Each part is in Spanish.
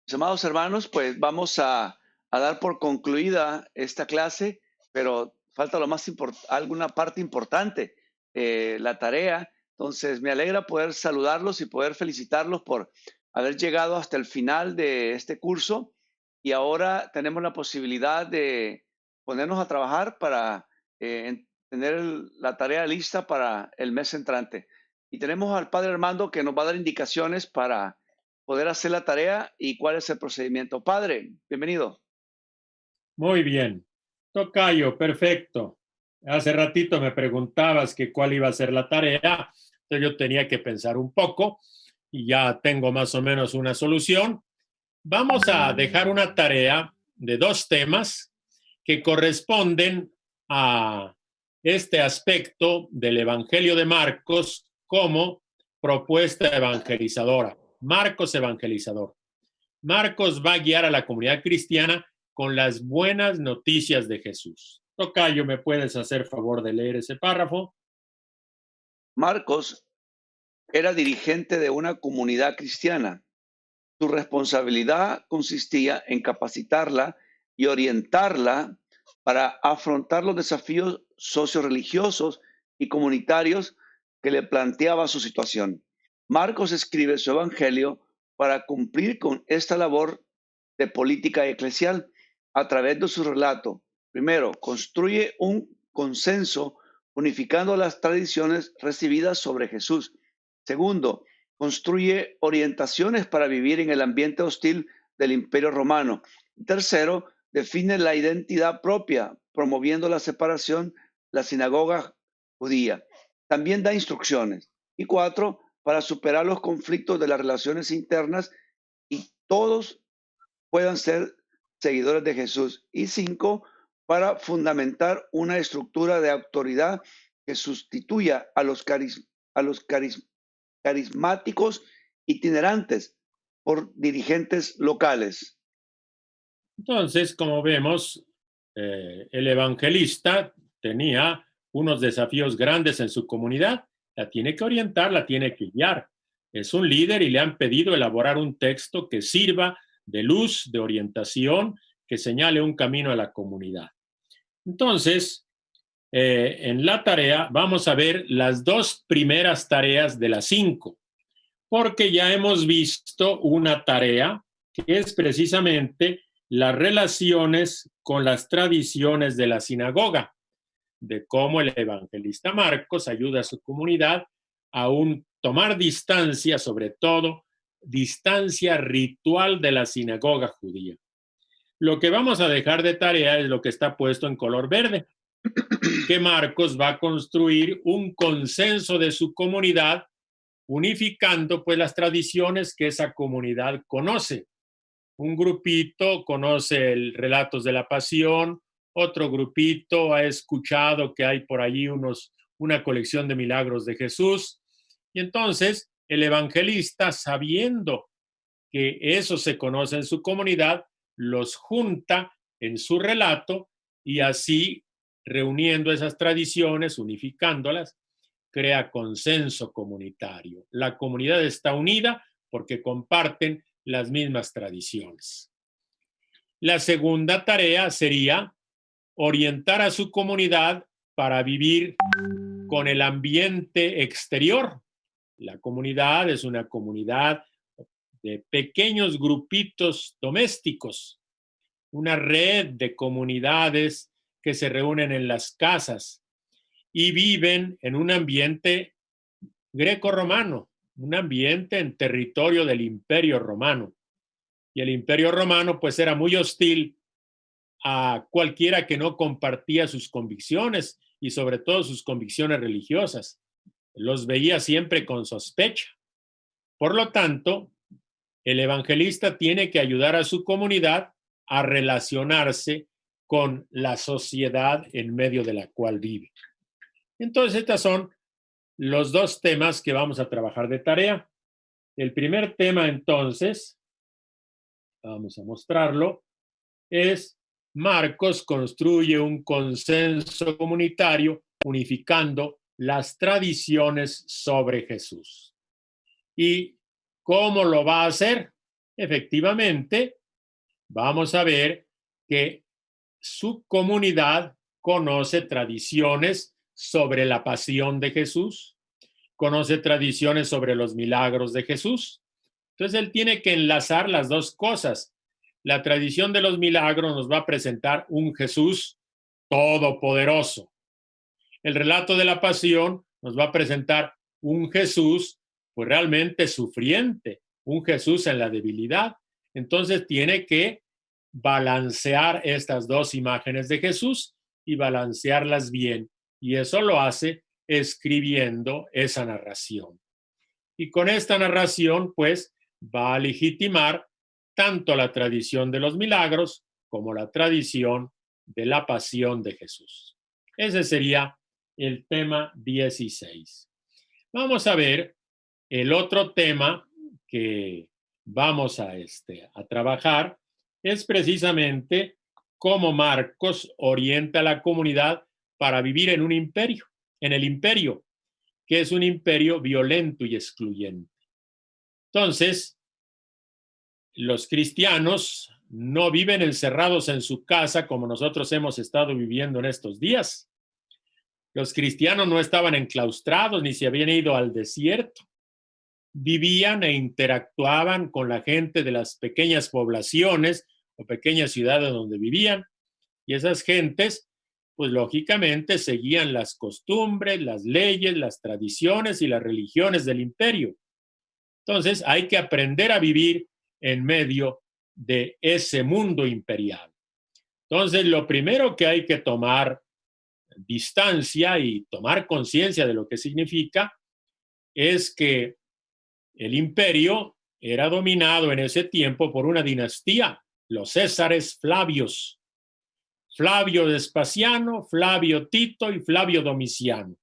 Mis amados hermanos, pues vamos a dar por concluida esta clase, pero falta lo más alguna parte importante, la tarea. Entonces, me alegra poder saludarlos y poder felicitarlos por haber llegado hasta el final de este curso y ahora tenemos la posibilidad de ponernos a trabajar para tener la tarea lista para el mes entrante. Y tenemos al Padre Armando que nos va a dar indicaciones para poder hacer la tarea y cuál es el procedimiento. Padre, bienvenido. Muy bien. Tocayo, perfecto. Hace ratito me preguntabas que cuál iba a ser la tarea, entonces yo tenía que pensar un poco y ya tengo más o menos una solución. Vamos a dejar una tarea de 2 temas que corresponden a este aspecto del Evangelio de Marcos como propuesta evangelizadora. Marcos evangelizador. Marcos va a guiar a la comunidad cristiana con las buenas noticias de Jesús. Tocayo, ¿me puedes hacer favor de leer ese párrafo? Marcos era dirigente de una comunidad cristiana. Su responsabilidad consistía en capacitarla y orientarla para afrontar los desafíos socioreligiosos y comunitarios que le planteaba su situación. Marcos escribe su evangelio para cumplir con esta labor de política eclesial a través de su relato. Primero, construye un consenso unificando las tradiciones recibidas sobre Jesús. Segundo, construye orientaciones para vivir en el ambiente hostil del Imperio Romano. Y tercero, define la identidad propia, promoviendo la separación, la sinagoga judía. También da instrucciones. Y cuatro, para superar los conflictos de las relaciones internas y todos puedan ser seguidores de Jesús. Y cinco, para fundamentar una estructura de autoridad que sustituya a los, carismáticos itinerantes por dirigentes locales. Entonces, como vemos, el evangelista tenía unos desafíos grandes en su comunidad. La tiene que orientar, la tiene que guiar. Es un líder y le han pedido elaborar un texto que sirva de luz, de orientación, que señale un camino a la comunidad. Entonces, en la tarea vamos a ver las 2 primeras tareas de las 5, porque ya hemos visto una tarea que es precisamente las relaciones con las tradiciones de la sinagoga, de cómo el evangelista Marcos ayuda a su comunidad a tomar distancia, sobre todo distancia ritual de la sinagoga judía. Lo que vamos a dejar de tarea es lo que está puesto en color verde, que Marcos va a construir un consenso de su comunidad unificando pues las tradiciones que esa comunidad conoce. Un grupito conoce el relatos de la pasión, otro grupito ha escuchado que hay por allí una colección de milagros de Jesús, y entonces el evangelista, sabiendo que eso se conoce en su comunidad, los junta en su relato y así, reuniendo esas tradiciones, unificándolas, crea consenso comunitario. La comunidad está unida porque comparten las mismas tradiciones. La segunda tarea sería orientar a su comunidad para vivir con el ambiente exterior. La comunidad es una comunidad de pequeños grupitos domésticos, una red de comunidades que se reúnen en las casas y viven en un ambiente greco-romano, un ambiente en territorio del Imperio Romano. Y el Imperio Romano pues era muy hostil a cualquiera que no compartía sus convicciones y sobre todo sus convicciones religiosas. Los veía siempre con sospecha. Por lo tanto, el evangelista tiene que ayudar a su comunidad a relacionarse con la sociedad en medio de la cual vive. Entonces, estos son los 2 temas que vamos a trabajar de tarea. El primer tema, entonces, vamos a mostrarlo, es Marcos construye un consenso comunitario unificando las tradiciones sobre Jesús. ¿Y cómo lo va a hacer? efectivamente, vamos a ver que su comunidad conoce tradiciones sobre la pasión de Jesús, conoce tradiciones sobre los milagros de Jesús. Entonces él tiene que enlazar las dos cosas. La tradición de los milagros nos va a presentar un Jesús todopoderoso. El relato de la pasión nos va a presentar un Jesús pues realmente sufriente, un Jesús en la debilidad. Entonces tiene que balancear estas dos imágenes de Jesús y balancearlas bien. Y eso lo hace escribiendo esa narración. Y con esta narración, pues, va a legitimar tanto la tradición de los milagros como la tradición de la pasión de Jesús. Ese sería el tema 16. Vamos a ver el otro tema que vamos a trabajar, es precisamente cómo Marcos orienta a la comunidad para vivir en un imperio, en el imperio, que es un imperio violento y excluyente. Entonces, los cristianos no viven encerrados en su casa como nosotros hemos estado viviendo en estos días. Los cristianos no estaban enclaustrados ni se habían ido al desierto. Vivían e interactuaban con la gente de las pequeñas poblaciones o pequeñas ciudades donde vivían. Y esas gentes, pues lógicamente seguían las costumbres, las leyes, las tradiciones y las religiones del imperio. Entonces hay que aprender a vivir en medio de ese mundo imperial. Entonces lo primero que hay que tomar distancia y tomar conciencia de lo que significa es que el imperio era dominado en ese tiempo por una dinastía, los Césares Flavios, Flavio Vespasiano, Flavio Tito y Flavio Domiciano.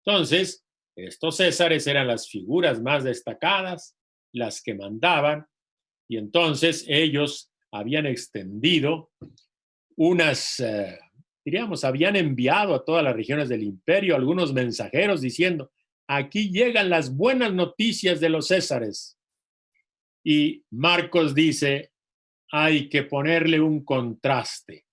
Entonces, estos Césares eran las figuras más destacadas, las que mandaban, y entonces ellos habían extendido habían enviado a todas las regiones del imperio algunos mensajeros diciendo: aquí llegan las buenas noticias de los Césares. Y Marcos dice, hay que ponerle un contraste.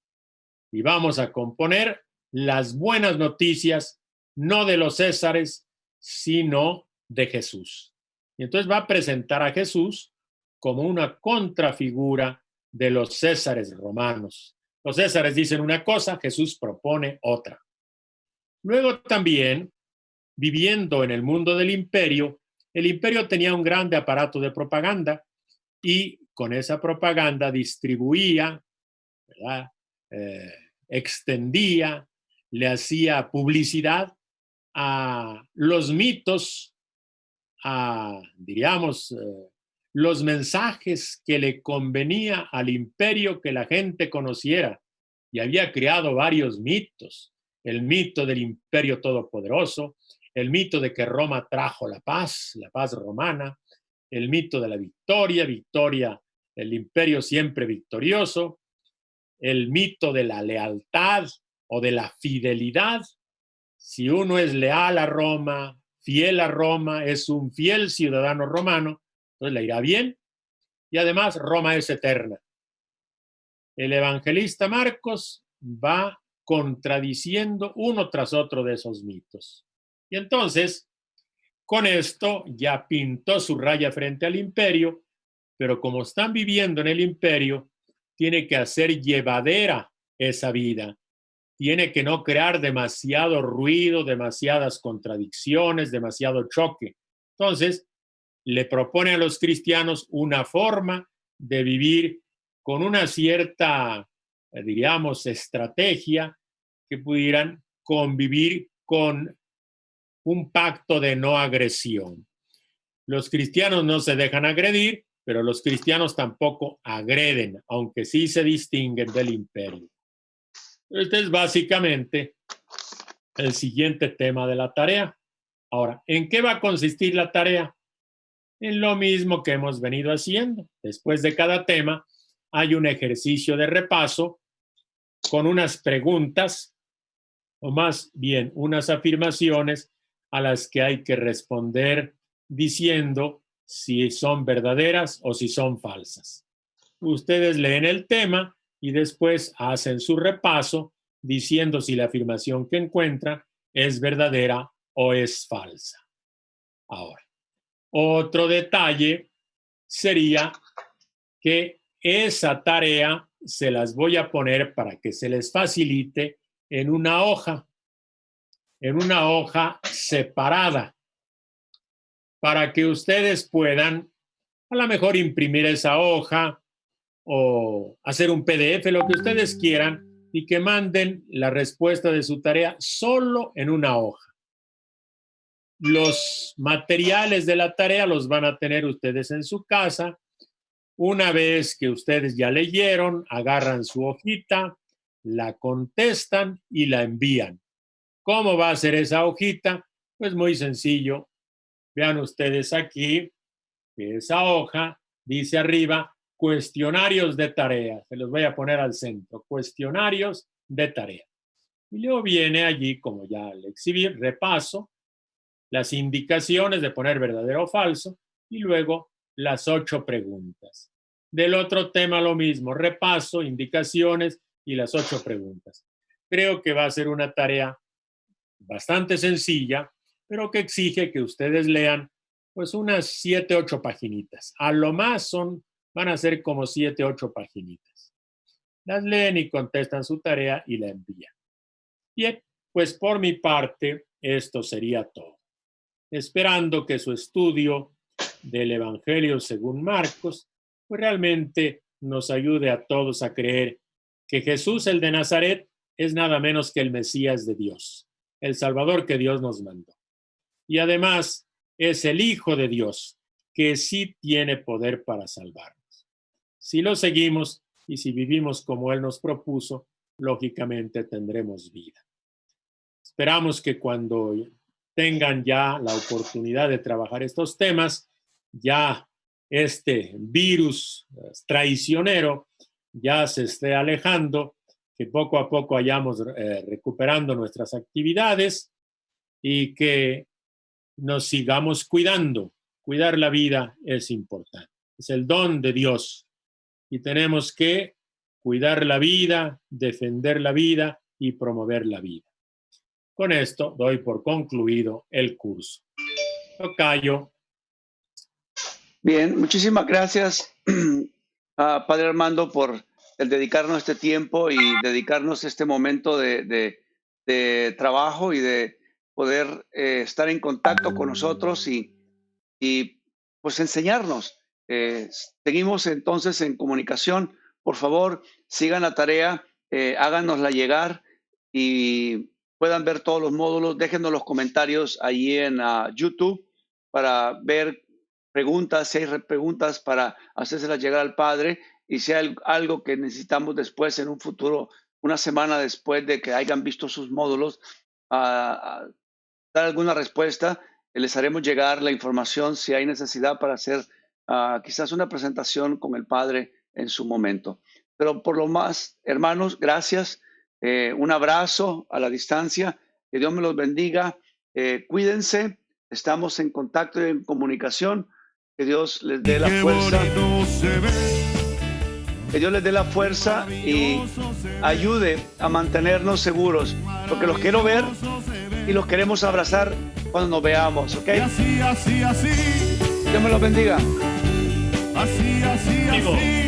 Y vamos a componer las buenas noticias, no de los Césares, sino de Jesús. Y entonces va a presentar a Jesús como una contrafigura de los Césares romanos. Los Césares dicen una cosa, Jesús propone otra. Luego también, viviendo en el mundo del imperio, el imperio tenía un grande aparato de propaganda y con esa propaganda distribuía, ¿verdad? Extendía, le hacía publicidad a los mitos, diríamos, los mensajes que le convenía al imperio que la gente conociera. Y había creado varios mitos. El mito del imperio todopoderoso, el mito de que Roma trajo la paz romana, el mito de la victoria, el imperio siempre victorioso, el mito de la lealtad o de la fidelidad. Si uno es leal a Roma, fiel a Roma, es un fiel ciudadano romano, entonces le irá bien. Y además Roma es eterna. El evangelista Marcos va contradiciendo uno tras otro de esos mitos. Y entonces, con esto ya pintó su raya frente al imperio, pero como están viviendo en el imperio, tiene que hacer llevadera esa vida. Tiene que no crear demasiado ruido, demasiadas contradicciones, demasiado choque. Entonces, le propone a los cristianos una forma de vivir con una cierta, diríamos, estrategia que pudieran convivir con un pacto de no agresión. Los cristianos no se dejan agredir, pero los cristianos tampoco agreden, aunque sí se distinguen del imperio. Este es básicamente el siguiente tema de la tarea. Ahora, ¿en qué va a consistir la tarea? En lo mismo que hemos venido haciendo. Después de cada tema hay un ejercicio de repaso con unas preguntas, o más bien unas afirmaciones a las que hay que responder diciendo si son verdaderas o si son falsas. Ustedes leen el tema y después hacen su repaso diciendo si la afirmación que encuentran es verdadera o es falsa. Ahora, otro detalle sería que esa tarea se las voy a poner para que se les facilite en una hoja separada, para que ustedes puedan a lo mejor imprimir esa hoja o hacer un PDF, lo que ustedes quieran, y que manden la respuesta de su tarea solo en una hoja. Los materiales de la tarea los van a tener ustedes en su casa. Una vez que ustedes ya leyeron, agarran su hojita, la contestan y la envían. ¿Cómo va a ser esa hojita? Pues muy sencillo. Vean ustedes aquí que esa hoja dice arriba cuestionarios de tarea. Se los voy a poner al centro. Cuestionarios de tarea. Y luego viene allí, como ya le exhibí, repaso, las indicaciones de poner verdadero o falso y luego las 8 preguntas. Del otro tema lo mismo, repaso, indicaciones y las 8 preguntas. Creo que va a ser una tarea bastante sencilla, pero que exige que ustedes lean pues unas 7, 8 paginitas. A lo más van a ser como 7, 8 paginitas. Las leen y contestan su tarea y la envían. Bien, pues por mi parte, esto sería todo. Esperando que su estudio del Evangelio según Marcos pues realmente nos ayude a todos a creer que Jesús, el de Nazaret, es nada menos que el Mesías de Dios, el Salvador que Dios nos mandó. Y además es el Hijo de Dios, que sí tiene poder para salvarnos. Si lo seguimos y si vivimos como Él nos propuso, lógicamente tendremos vida. Esperamos que cuando tengan ya la oportunidad de trabajar estos temas, ya este virus traicionero ya se esté alejando, que poco a poco vayamos recuperando nuestras actividades y que nos sigamos cuidando. Cuidar la vida es importante. Es el don de Dios y tenemos que cuidar la vida, defender la vida y promover la vida. Con esto doy por concluido el curso. Tocayo. Bien, muchísimas gracias, Padre Armando, por el dedicarnos este tiempo y dedicarnos este momento de trabajo y de poder estar en contacto con nosotros y pues enseñarnos. Seguimos entonces en comunicación. Por favor, sigan la tarea, háganosla llegar y puedan ver todos los módulos. Déjenos los comentarios allí en YouTube para ver preguntas, si hay preguntas para hacérselas llegar al Padre y si hay algo que necesitamos después en un futuro, una semana después de que hayan visto sus módulos, dar alguna respuesta, les haremos llegar la información si hay necesidad para hacer quizás una presentación con el Padre en su momento. Pero por lo más, hermanos, gracias. Un abrazo a la distancia. Que Dios me los bendiga. Cuídense. Estamos en contacto y en comunicación. Que Dios les dé la fuerza. Que Dios les dé la fuerza y ayude a mantenernos seguros. Porque los quiero ver y los queremos abrazar cuando nos veamos. ¿Ok? Así. Dios me los bendiga. Así.